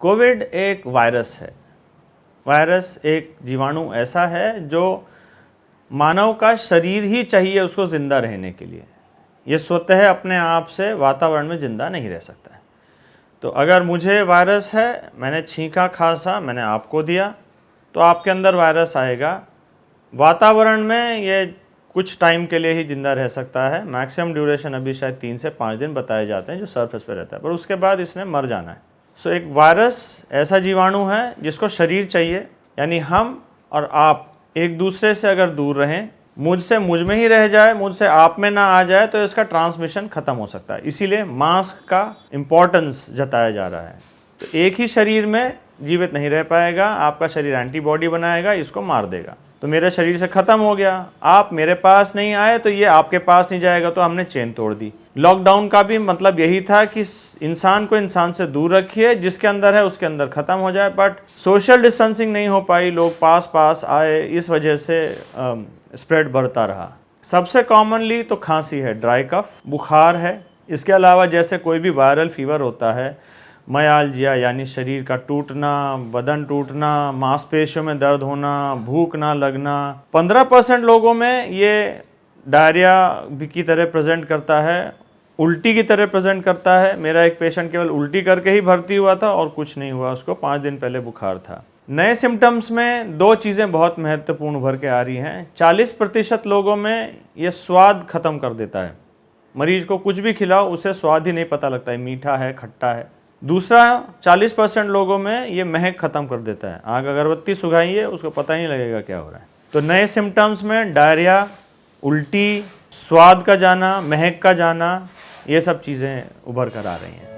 Covid एक virus है। Virus एक जीवाणु ऐसा है जो मानव का शरीर ही चाहिए उसको ज़िंदा रहने के लिए। ये स्वतः अपने आप से वातावरण में ज़िंदा नहीं रह सकता है। तो अगर मुझे वायरस है, मैंने छींका खांसा, मैंने आपको दिया, तो आपके अंदर वायरस आएगा। वातावरण में ये कुछ टाइम के लिए ही ज़िंदा रह सकता है। मैक्सिमम ड्यूरेशन अभी शायद 3 से 5 दिन बताए जाते हैं जो सरफेस पे रहता है, पर उसके बाद इसने मर जाना है। सो एक वायरस ऐसा जीवाणु है जिसको शरीर चाहिए, यानी हम और आप एक दूसरे से अगर दूर रहें, मुझसे मुझ में ही रह जाए, मुझसे आप में ना आ जाए, तो इसका ट्रांसमिशन खत्म हो सकता है। इसीलिए मास्क का इम्पोर्टेंस जताया जा रहा है। तो एक ही शरीर में जीवित नहीं रह पाएगा, आपका शरीर एंटीबॉडी बनाएगा, इसको मार देगा। तो मेरे शरीर से ख़त्म हो गया, आप मेरे पास नहीं आए तो ये आपके पास नहीं जाएगा, तो हमने चेन तोड़ दी। लॉकडाउन का भी मतलब यही था कि इंसान को इंसान से दूर रखिए, जिसके अंदर है उसके अंदर ख़त्म हो जाए। बट सोशल डिस्टेंसिंग नहीं हो पाई, लोग पास पास आए, इस वजह से स्प्रेड बढ़ता रहा। सबसे कॉमनली तो खांसी है, ड्राई कफ, बुखार है। इसके अलावा जैसे कोई भी वायरल फीवर होता है, मायालजिया यानी शरीर का टूटना, बदन टूटना, मांसपेशियों में दर्द होना, भूख ना लगना। 15% लोगों में ये डायरिया की तरह प्रेजेंट करता है, उल्टी की तरह प्रेजेंट करता है। मेरा एक पेशेंट केवल उल्टी करके ही भर्ती हुआ था और कुछ नहीं हुआ, उसको 5 दिन पहले बुखार था। नए सिम्टम्स में 2 चीज़ें बहुत महत्वपूर्ण उभर के आ रही हैं। 40% लोगों में ये स्वाद खत्म कर देता है। मरीज को कुछ भी खिलाओ, उसे स्वाद ही नहीं पता लगता है, मीठा है, खट्टा है। दूसरा 40% लोगों में ये महक ख़त्म कर देता है। आग अगरबत्ती सुखाइए, उसको पता ही नहीं लगेगा क्या हो रहा है। तो नए सिम्टम्स में डायरिया, उल्टी, स्वाद का जाना, महक का जाना, ये सब चीज़ें उभर कर आ रही हैं।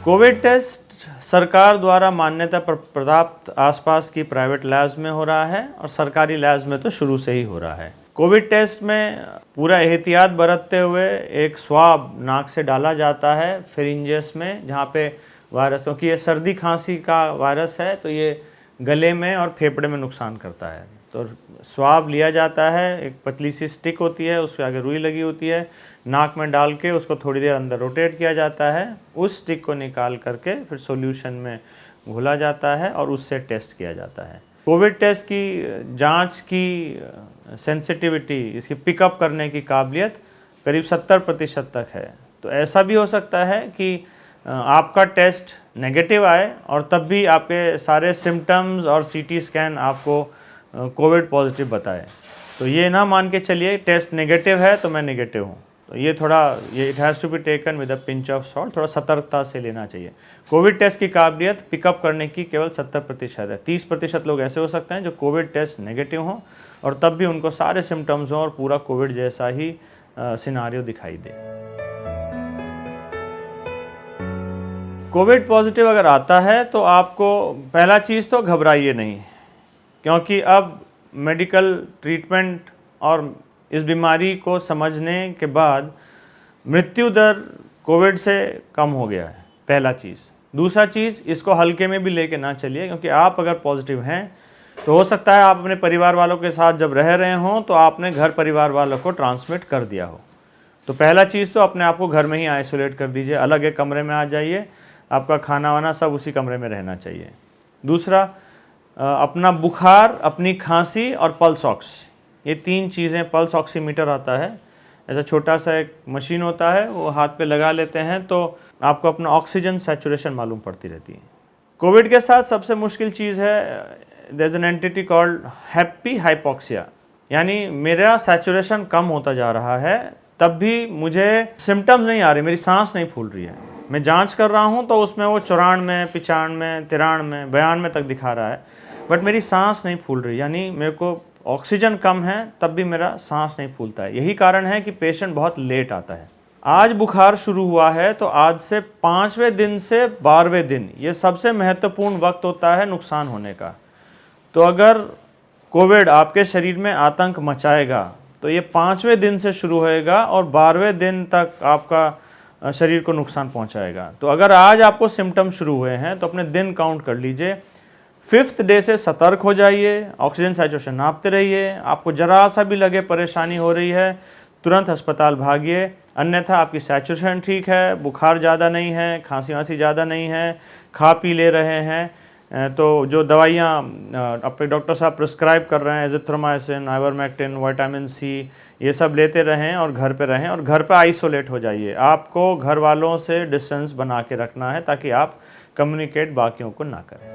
कोविड टेस्ट सरकार द्वारा मान्यता प्राप्त आसपास की प्राइवेट लैब्स में हो रहा है और सरकारी लैब्स में तो शुरू से ही हो रहा है। कोविड टेस्ट में पूरा एहतियात बरतते हुए एक स्वाब नाक से डाला जाता है फेरिंजियस में, जहाँ पे वायरस, क्योंकि ये सर्दी खांसी का वायरस है तो ये गले में और फेफड़े में नुकसान करता है। तो स्वाब लिया जाता है, एक पतली सी स्टिक होती है, उसके आगे रुई लगी होती है, नाक में डाल के उसको थोड़ी देर अंदर रोटेट किया जाता है। उस स्टिक को निकाल करके फिर सॉल्यूशन में घोला जाता है और उससे टेस्ट किया जाता है। कोविड टेस्ट की जांच की सेंसिटिविटी, इसकी पिकअप करने की काबिलियत करीब 70% तक है। तो ऐसा भी हो सकता है कि आपका टेस्ट नेगेटिव आए और तब भी आपके सारे सिम्टम्स और सीटी स्कैन आपको कोविड पॉजिटिव बताए। तो ये ना मान के चलिए टेस्ट नेगेटिव है तो मैं नेगेटिव हूँ। तो ये it has to be taken with a pinch of salt, थोड़ा सतर्कता से लेना चाहिए। कोविड टेस्ट की काबिलियत पिकअप करने की केवल 70% है। 30% लोग ऐसे हो सकते हैं जो कोविड टेस्ट नेगेटिव हों और तब भी उनको सारे सिम्टम्स हों और पूरा कोविड जैसा ही सिनारियो दिखाई दे। कोविड पॉजिटिव अगर आता है तो आपको पहला चीज़ तो घबराइए नहीं, क्योंकि अब मेडिकल ट्रीटमेंट और इस बीमारी को समझने के बाद मृत्यु दर कोविड से कम हो गया है, पहला चीज़। दूसरा चीज़, इसको हल्के में भी लेके ना चलिए, क्योंकि आप अगर पॉजिटिव हैं तो हो सकता है आप अपने परिवार वालों के साथ जब रह रहे हों तो आपने घर परिवार वालों को ट्रांसमिट कर दिया हो। तो पहला चीज़ तो अपने आप को घर में ही आइसोलेट कर दीजिए, अलग एक कमरे में आ जाइए, आपका खाना वाना सब उसी कमरे में रहना चाहिए। दूसरा, अपना बुखार, अपनी खांसी और पल्स ऑक्स, ये 3 चीज़ें, पल्स ऑक्सीमीटर आता है, ऐसा छोटा सा एक मशीन होता है, वो हाथ पे लगा लेते हैं तो आपको अपना ऑक्सीजन सैचुरेशन मालूम पड़ती रहती है। कोविड के साथ सबसे मुश्किल चीज़ है, there is an entity called happy hypoxia, यानी मेरा सैचुरेशन कम होता जा रहा है तब भी मुझे सिम्टम्स नहीं आ रहे, मेरी सांस नहीं फूल रही है। मैं जांच कर रहा हूं तो उसमें वो 94, 95, 93, 92 तक दिखा रहा है, बट मेरी सांस नहीं फूल रही, यानी मेरे को ऑक्सीजन कम है तब भी मेरा सांस नहीं फूलता है। यही कारण है कि पेशेंट बहुत लेट आता है। आज बुखार शुरू हुआ है तो आज से 5वें दिन से 12वें दिन ये सबसे महत्वपूर्ण वक्त होता है नुकसान होने का। तो अगर कोविड आपके शरीर में आतंक मचाएगा तो ये 5वें दिन से शुरू होएगा और 12वें दिन तक आपका शरीर को नुकसान पहुंचाएगा। तो अगर आज आपको सिम्टम शुरू हुए हैं तो अपने दिन काउंट कर लीजिए, 5th डे से सतर्क हो जाइए, ऑक्सीजन सैचुरेशन नापते रहिए, आपको जरा सा भी लगे परेशानी हो रही है तुरंत अस्पताल भागिए, अन्यथा आपकी सैचुरेशन ठीक है, बुखार ज़्यादा नहीं है, खांसी वांसी ज़्यादा नहीं है, खा पी ले रहे हैं, तो जो दवाइयाँ अपने डॉक्टर साहब प्रिस्क्राइब कर रहे हैं, एजिथ्रोमाइसिन, आइवरमेक्टिन, विटामिन सी, ये सब लेते रहें और घर पे रहें और घर पे आइसोलेट हो जाइए। आपको घर वालों से डिस्टेंस बना के रखना है ताकि आप कम्युनिकेट बाकियों को ना करें।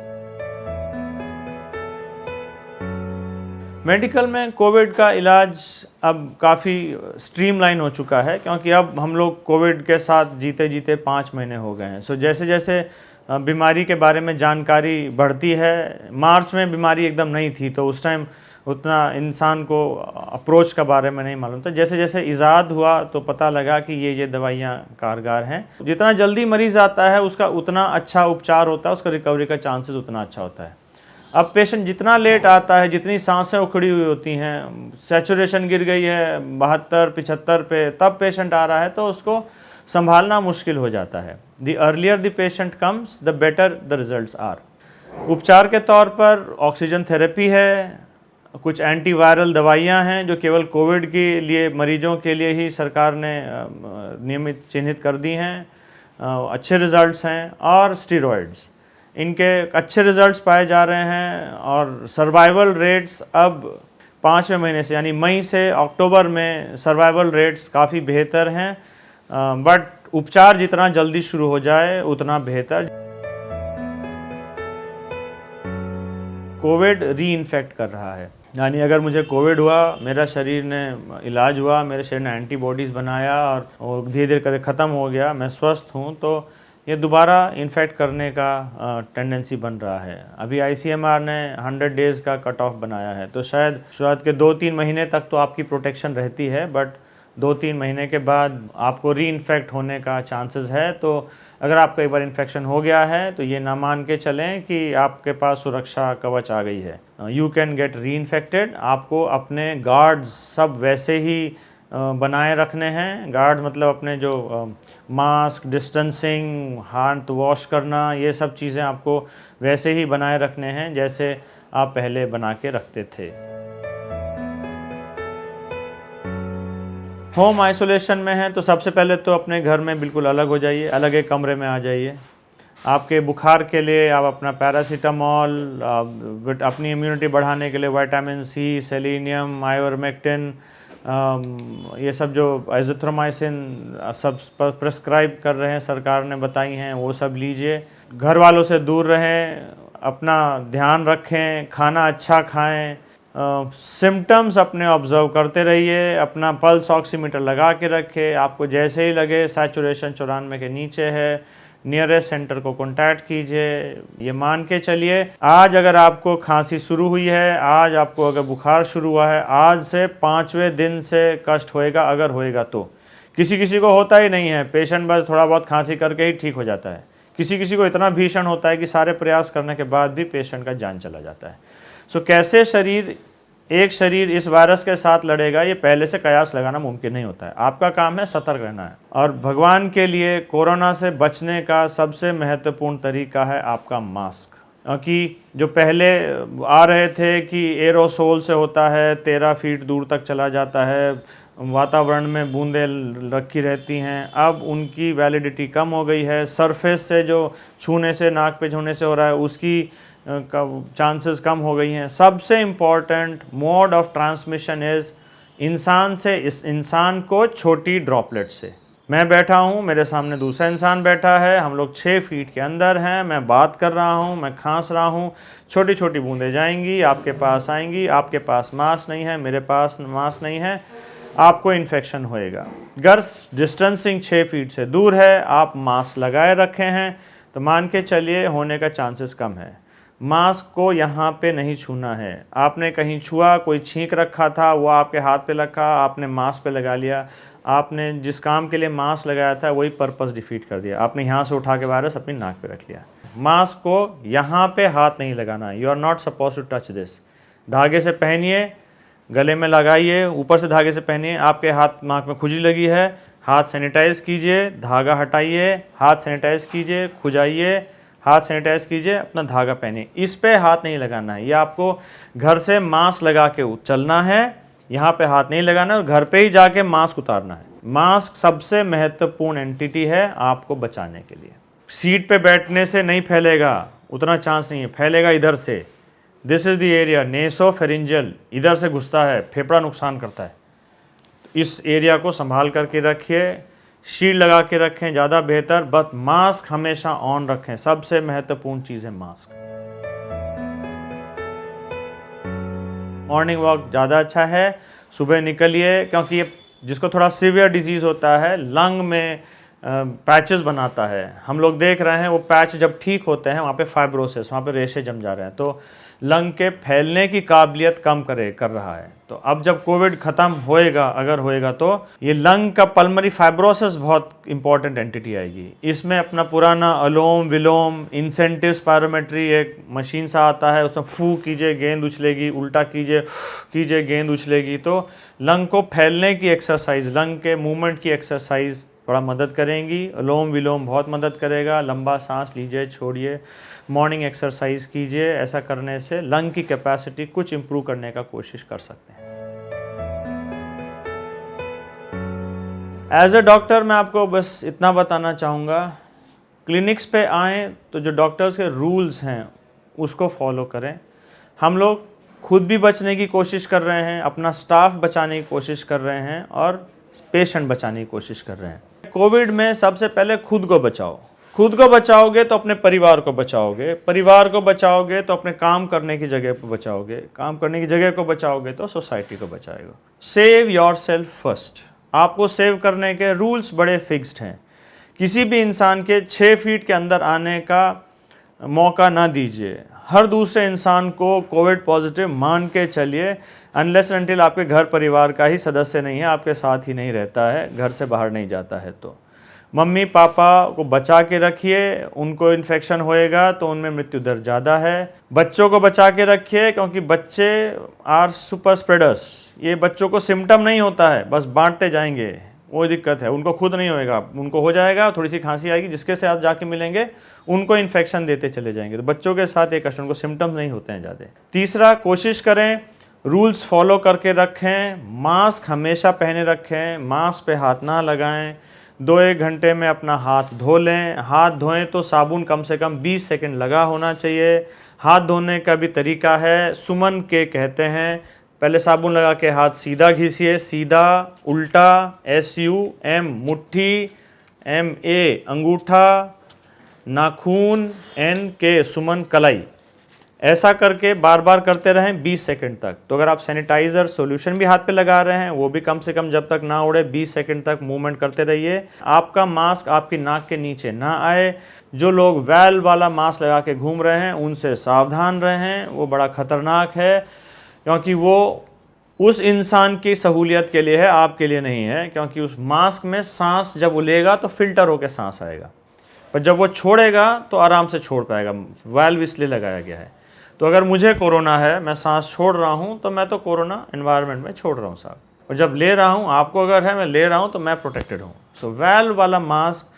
मेडिकल में कोविड का इलाज अब काफ़ी स्ट्रीमलाइन हो चुका है, क्योंकि अब हम लोग कोविड के साथ जीते जीते 5 महीने हो गए हैं। सो जैसे जैसे बीमारी के बारे में जानकारी बढ़ती है, मार्च में बीमारी एकदम नहीं थी तो उस टाइम उतना इंसान को अप्रोच के बारे में नहीं मालूम था। जैसे जैसे इजाद हुआ तो पता लगा कि ये दवाइयाँ कारगर हैं। जितना जल्दी मरीज़ आता है उसका उतना अच्छा उपचार होता है, उसका रिकवरी का चांसेस उतना अच्छा होता है। अब पेशेंट जितना लेट आता है, जितनी सांसें उखड़ी हुई होती हैं, सैचुरेशन गिर गई है 72-75 पे, तब पेशेंट आ रहा है तो उसको संभालना मुश्किल हो जाता है। The earlier the patient comes the better the results are. उपचार के तौर पर ऑक्सीजन थेरेपी है, कुछ एंटीवायरल दवाइयां हैं जो केवल कोविड के लिए मरीजों के लिए ही सरकार ने नियमित चिन्हित कर दी हैं, अच्छे रिजल्ट्स हैं, और स्टीरॉयड्स, इनके अच्छे रिजल्ट्स पाए जा रहे हैं और सर्वाइवल रेट्स अब 5वें महीने से यानी मई से अक्टूबर में सर्वाइवल रेट्स काफ़ी बेहतर हैं, बट उपचार जितना जल्दी शुरू हो जाए उतना बेहतर। कोविड री इन्फेक्ट कर रहा है, यानी अगर मुझे कोविड हुआ, मेरा शरीर ने इलाज हुआ, मेरे शरीर ने एंटीबॉडीज़ बनाया और धीरे धीरे करके ख़त्म हो गया, मैं स्वस्थ हूँ, तो ये दोबारा इन्फेक्ट करने का टेंडेंसी बन रहा है। अभी आईसीएमआर ने 100 डेज़ का कट ऑफ बनाया है, तो शायद शुरुआत के 2-3 महीने तक तो आपकी प्रोटेक्शन रहती है, बट 2-3 महीने के बाद आपको री इन्फेक्ट होने का चांसेस है। तो अगर आपका एक बार इन्फेक्शन हो गया है तो ये ना मान के चलें कि आपके पास सुरक्षा कवच आ गई है। यू कैन गेट री इन्फेक्टेड। आपको अपने गार्ड्स सब वैसे ही बनाए रखने हैं। गार्ड मतलब अपने जो मास्क, डिस्टेंसिंग, हाथ वॉश करना, ये सब चीज़ें आपको वैसे ही बनाए रखने हैं जैसे आप पहले बना के रखते थे। होम आइसोलेशन में है तो सबसे पहले तो अपने घर में बिल्कुल अलग हो जाइए, अलग एक कमरे में आ जाइए। आपके बुखार के लिए आप अपना पैरासीटामॉल, अपनी इम्यूनिटी बढ़ाने के लिए विटामिन सी, सेलेनियम, आइवरमेक्टिन, ये सब जो एजिथ्रोमाइसिन सब प्रिस्क्राइब कर रहे हैं, सरकार ने बताई हैं, वो सब लीजिए। घर वालों से दूर रहें, अपना ध्यान रखें, खाना अच्छा खाएं, सिम्टम्स अपने ऑब्जर्व करते रहिए, अपना पल्स ऑक्सीमीटर लगा के रखें। आपको जैसे ही लगे सैचुरेशन 94 के नीचे है, नियरेस्ट सेंटर को कॉन्टैक्ट कीजिए। ये मान के चलिए, आज अगर आपको खांसी शुरू हुई है, आज आपको अगर बुखार शुरू हुआ है, आज से 5वें दिन से कष्ट होएगा, अगर होएगा तो। किसी किसी को होता ही नहीं है, पेशेंट बस थोड़ा बहुत खांसी करके ही ठीक हो जाता है। किसी किसी को इतना भीषण होता है कि सारे प्रयास करने के बाद भी पेशेंट का जान चला जाता है। सो कैसे एक शरीर इस वायरस के साथ लड़ेगा, ये पहले से कयास लगाना मुमकिन नहीं होता है। आपका काम है सतर्क रहना है, और भगवान के लिए कोरोना से बचने का सबसे महत्वपूर्ण तरीका है आपका मास्क। क्योंकि जो पहले आ रहे थे कि एरोसोल से होता है, 13 फीट दूर तक चला जाता है, वातावरण में बूंदें रखी रहती हैं, अब उनकी वैलिडिटी कम हो गई है। सरफेस से जो छूने से, नाक पे छूने से हो रहा है, उसकी का चांसेस कम हो गई हैं। सबसे important mode of transmission is इंसान से इस इंसान को छोटी ड्रॉपलेट से। मैं बैठा हूँ, मेरे सामने दूसरा इंसान बैठा है, हम लोग 6 फीट के अंदर हैं, मैं बात कर रहा हूँ, मैं खांस रहा हूँ, छोटी छोटी बूंदें जाएंगी, आपके पास आएंगी। आपके पास मास्क नहीं है, मेरे पास मास्क नहीं है, आपको इन्फेक्शन होएगा। अगर डिस्टेंसिंग 6 फीट से दूर है, आप मास्क लगाए रखे हैं, तो मान के चलिए होने का चांसेस कम है। मास्क को यहाँ पे नहीं छूना है। आपने कहीं छुआ, कोई छींक रखा था, वो आपके हाथ पे लगा, आपने मास्क पे लगा लिया। आपने जिस काम के लिए मास्क लगाया था वही पर्पस डिफीट कर दिया। आपने यहाँ से उठा के वायरस अपनी नाक पे रख लिया। मास्क को यहाँ पे हाथ नहीं लगाना है। You are not suppose to touch this. धागे से पहनिए, गले में लगाइए, ऊपर से धागे से पहनिए। आपके हाथ नाक में खुजली लगी है, हाथ सैनिटाइज कीजिए, धागा हटाइए, हाथ सैनिटाइज कीजिए, खुजाइए, हाथ सैनिटाइज कीजिए, अपना धागा पहनिए। इस पे हाथ नहीं लगाना है। ये आपको घर से मास्क लगा के चलना है। यहाँ पे हाथ नहीं लगाना और घर पे ही जाके मास्क उतारना है। मास्क सबसे महत्वपूर्ण एंटिटी है आपको बचाने के लिए। सीट पे बैठने से नहीं फैलेगा, उतना चांस नहीं है, फैलेगा इधर से। दिस इज़ द एरिया नेसोफेरिंजियल, इधर से घुसता है, फेफड़ा नुकसान करता है। इस एरिया को संभाल करके रखिए, शील्ड लगा के रखें, ज़्यादा बेहतर। बट मास्क हमेशा ऑन रखें, सबसे महत्वपूर्ण चीज़ है मास्क। मॉर्निंग वॉक ज़्यादा अच्छा है, सुबह निकलिए, क्योंकि ये जिसको थोड़ा सीवियर डिजीज़ होता है, लंग में पैचेस बनाता है। हम लोग देख रहे हैं वो पैच जब ठीक होते हैं वहाँ पे फाइब्रोसिस, वहाँ पे रेशे जम जा रहे हैं, तो लंग के फैलने की काबिलियत कम कर रहा है। तो अब जब कोविड ख़त्म होएगा, अगर होएगा, तो ये लंग का पल्मरी फाइब्रोसिस बहुत इंपॉर्टेंट एंटिटी आएगी। इसमें अपना पुराना अलोम विलोम इंसेंटिव स्पायरोमेट्री एक मशीन सा आता है, उसमें फू कीजिए गेंद उछलेगी, उल्टा कीजिए गेंद उछलेगी। तो लंग को फैलने की एक्सरसाइज, लंग के मूवमेंट की एक्सरसाइज थोड़ा मदद करेंगी। अलोम विलोम बहुत मदद करेगा। लंबा सांस लीजिए, छोड़िए, मॉर्निंग एक्सरसाइज कीजिए। ऐसा करने से लंग की कैपेसिटी कुछ इम्प्रूव करने का कोशिश कर सकते हैं। एज अ डॉक्टर मैं आपको बस इतना बताना चाहूँगा, क्लिनिक्स पे आएँ तो जो डॉक्टर्स के रूल्स हैं उसको फॉलो करें। हम लोग खुद भी बचने की कोशिश कर रहे हैं, अपना स्टाफ बचाने की कोशिश कर रहे हैं और पेशेंट बचाने की कोशिश कर रहे हैं। कोविड में सबसे पहले खुद को बचाओ। खुद को बचाओगे तो अपने परिवार को बचाओगे, परिवार को बचाओगे तो अपने काम करने की जगह को बचाओगे, काम करने की जगह को बचाओगे तो सोसाइटी को बचाएगा। Save your self first. आपको सेव करने के रूल्स बड़े फिक्स्ड हैं। किसी भी इंसान के 6 फीट के अंदर आने का मौका ना दीजिए। हर दूसरे इंसान को कोविड पॉजिटिव मान के चलिए, अनलेस अनटिल आपके घर परिवार का ही सदस्य नहीं है, आपके साथ ही नहीं रहता है, घर से बाहर नहीं जाता है। तो मम्मी पापा को बचा के रखिए, उनको इन्फेक्शन होएगा तो उनमें मृत्यु दर ज़्यादा है। बच्चों को बचा के रखिए, क्योंकि बच्चे आर सुपर स्प्रेडर्स। ये बच्चों को सिम्टम नहीं होता है, बस बांटते जाएंगे, वो दिक्कत है। उनको खुद नहीं होएगा, उनको हो जाएगा, थोड़ी सी खांसी आएगी, जिसके साथ जाके मिलेंगे उनको इन्फेक्शन देते चले जाएंगे। तो बच्चों के साथ एक कष्ट, उनको सिम्टम्स नहीं होते हैं ज़्यादा। तीसरा, कोशिश करें रूल्स फॉलो करके रखें। मास्क हमेशा पहने रखें, मास्क पे हाथ ना लगाएं। 2-1 घंटे में अपना हाथ धो लें। हाथ धोएं तो साबुन कम से कम 20 सेकंड लगा होना चाहिए। हाथ धोने का भी तरीका है, सुमन के कहते हैं। पहले साबुन लगा के हाथ सीधा घिसिए, सीधा, उल्टा, SUM मुट्ठी, MA अंगूठा, नाखून, NK सुमन कलाई। ऐसा करके बार बार करते रहें 20 सेकंड तक। तो अगर आप सैनिटाइज़र सॉल्यूशन भी हाथ पे लगा रहे हैं, वो भी कम से कम जब तक ना उड़े 20 सेकंड तक मूवमेंट करते रहिए। आपका मास्क आपकी नाक के नीचे ना आए। जो लोग वैल्व वाला मास्क लगा के घूम रहे हैं उनसे सावधान रहें, वो बड़ा खतरनाक है, क्योंकि वो उस इंसान की सहूलियत के लिए है, आपके लिए नहीं है। क्योंकि उस मास्क में सांस जब उलेगा तो फिल्टर होकर सांस आएगा, पर जब वो छोड़ेगा तो आराम से छोड़ पाएगा। वैल्व इसलिए लगाया गया है। तो अगर मुझे कोरोना है, मैं सांस छोड़ रहा हूँ, तो मैं तो कोरोना एनवायरनमेंट में छोड़ रहा हूँ साहब। और जब ले रहा हूँ, आपको अगर है, मैं ले रहा हूँ, तो मैं प्रोटेक्टेड हूँ। सो वैल्व वाला मास्क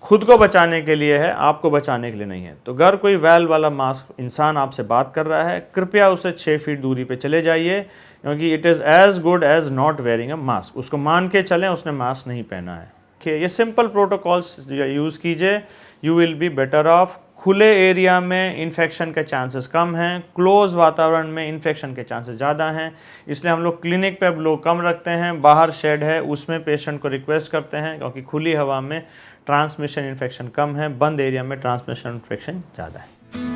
खुद को बचाने के लिए है, आपको बचाने के लिए नहीं है। तो अगर कोई वैल्व वाला मास्क इंसान आपसे बात कर रहा है, कृपया उसे 6 फीट दूरी पे चले जाइए, क्योंकि it is as good as not wearing a mask. उसको मान के चलें उसने मास्क नहीं पहना है। ये सिंपल प्रोटोकॉल्स यूज़ कीजिए, you will be better of. खुले एरिया में इन्फेक्शन के चांसेस कम हैं, क्लोज वातावरण में इन्फेक्शन के चांसेस ज़्यादा हैं। इसलिए हम लोग क्लिनिक पे अब लोग कम रखते हैं, बाहर शेड है उसमें पेशेंट को रिक्वेस्ट करते हैं, क्योंकि खुली हवा में ट्रांसमिशन इन्फेक्शन कम है, बंद एरिया में ट्रांसमिशन इन्फेक्शन ज़्यादा है।